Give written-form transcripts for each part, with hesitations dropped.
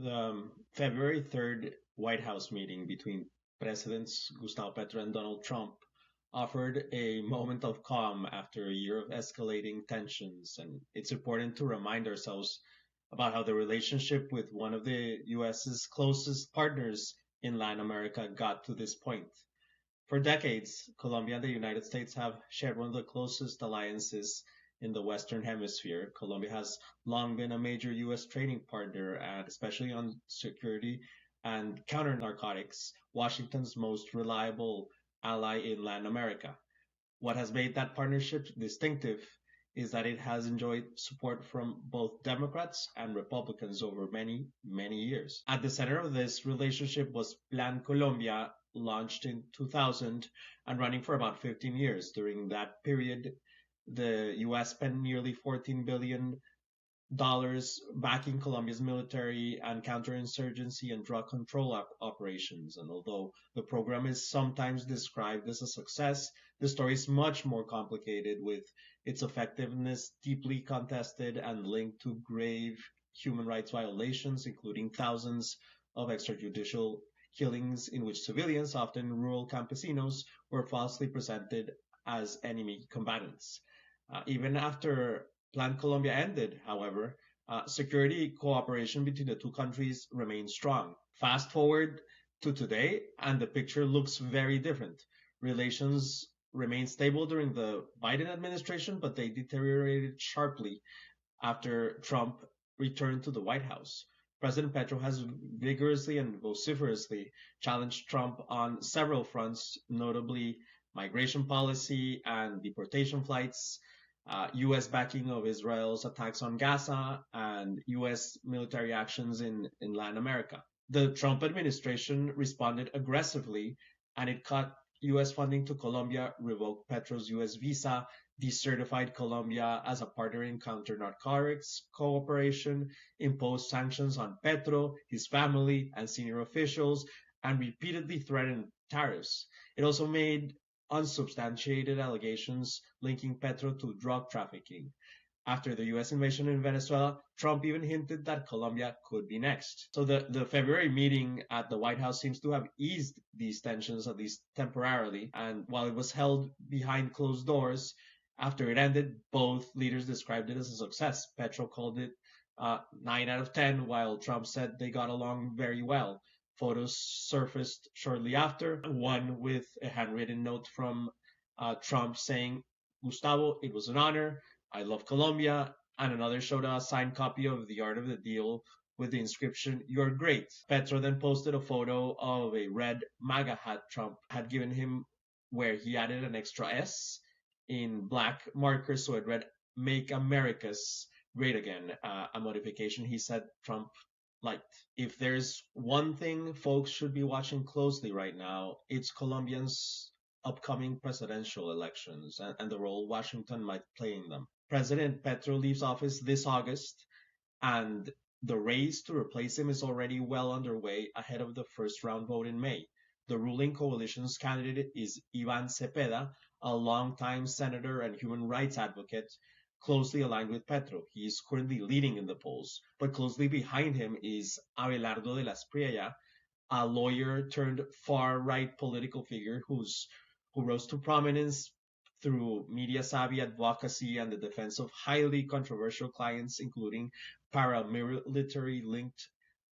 The February 3rd White House meeting between Presidents Gustavo Petro and Donald Trump offered a moment of calm after a year of escalating tensions. And it's important to remind ourselves about how the relationship with one of the US's closest partners in Latin America got to this point. For decades, Colombia and the United States have shared one of the closest alliances in the Western Hemisphere. Colombia has long been a major U.S. trading partner, and especially on security and counter narcotics, Washington's most reliable ally in Latin America. What has made that partnership distinctive is that it has enjoyed support from both Democrats and Republicans over many, many years. At the center of this relationship was Plan Colombia, launched in 2000 and running for about 15 years. During that period, the US spent nearly $14 billion backing Colombia's military and counterinsurgency and drug control operations. And although the program is sometimes described as a success, the story is much more complicated, with its effectiveness deeply contested and linked to grave human rights violations, including thousands of extrajudicial killings in which civilians, often rural campesinos, were falsely presented as enemy combatants. Even after Plan Colombia ended, however, security cooperation between the two countries remains strong. Fast forward to today, and the picture looks very different. Relations remained stable during the Biden administration, but they deteriorated sharply after Trump returned to the White House. President Petro has vigorously and vociferously challenged Trump on several fronts, notably migration policy and deportation flights, U.S. backing of Israel's attacks on Gaza, and U.S. military actions in Latin America. The Trump administration responded aggressively, and it cut U.S. funding to Colombia, revoked Petro's U.S. visa, decertified Colombia as a partner in counter narcotics cooperation, imposed sanctions on Petro, his family, and senior officials, and repeatedly threatened tariffs. It also made unsubstantiated allegations linking Petro to drug trafficking. After the U.S. invasion in Venezuela, Trump even hinted that Colombia could be next. So the February meeting at the White House seems to have eased these tensions, at least temporarily. And while it was held behind closed doors, after it ended, both leaders described it as a success. Petro called it 9 out of 10, while Trump said they got along very well. Photos surfaced shortly after, one with a handwritten note from Trump saying, "Gustavo, it was an honor. I love Colombia," and another showed a signed copy of The Art of the Deal with the inscription, "You're great." Petro then posted a photo of a red MAGA hat Trump had given him, where he added an extra S in black markers, so it read, "Make America's Great Again," a modification he said Trump liked. If there's one thing folks should be watching closely right now, it's Colombians' upcoming presidential elections and the role Washington might play in them. President Petro leaves office this August, and the race to replace him is already well underway ahead of the first round vote in May. The ruling coalition's candidate is Ivan Cepeda, a longtime senator and human rights advocate closely aligned with Petro. He is currently leading in the polls, but closely behind him is Abelardo de la Espriella, a lawyer turned far-right political figure who rose to prominence through media-savvy advocacy and the defense of highly controversial clients, including paramilitary-linked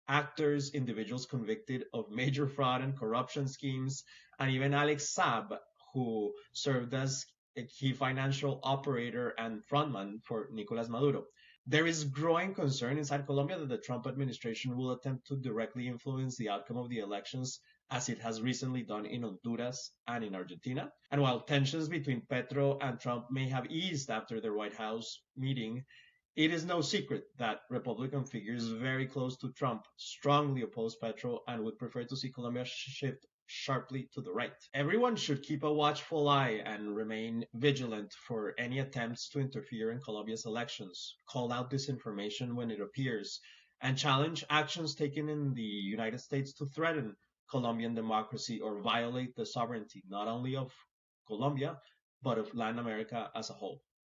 actors, individuals convicted of major fraud and corruption schemes, and even Alex Saab, who served as a key financial operator and frontman for Nicolas Maduro. There is growing concern inside Colombia that the Trump administration will attempt to directly influence the outcome of the elections, as it has recently done in Honduras and in Argentina. And while tensions between Petro and Trump may have eased after their White House meeting, it is no secret that Republican figures very close to Trump strongly oppose Petro and would prefer to see Colombia shift sharply to the right. Everyone should keep a watchful eye and remain vigilant for any attempts to interfere in Colombia's elections, call out disinformation when it appears, and challenge actions taken in the United States to threaten Colombian democracy or violate the sovereignty not only of Colombia, but of Latin America as a whole.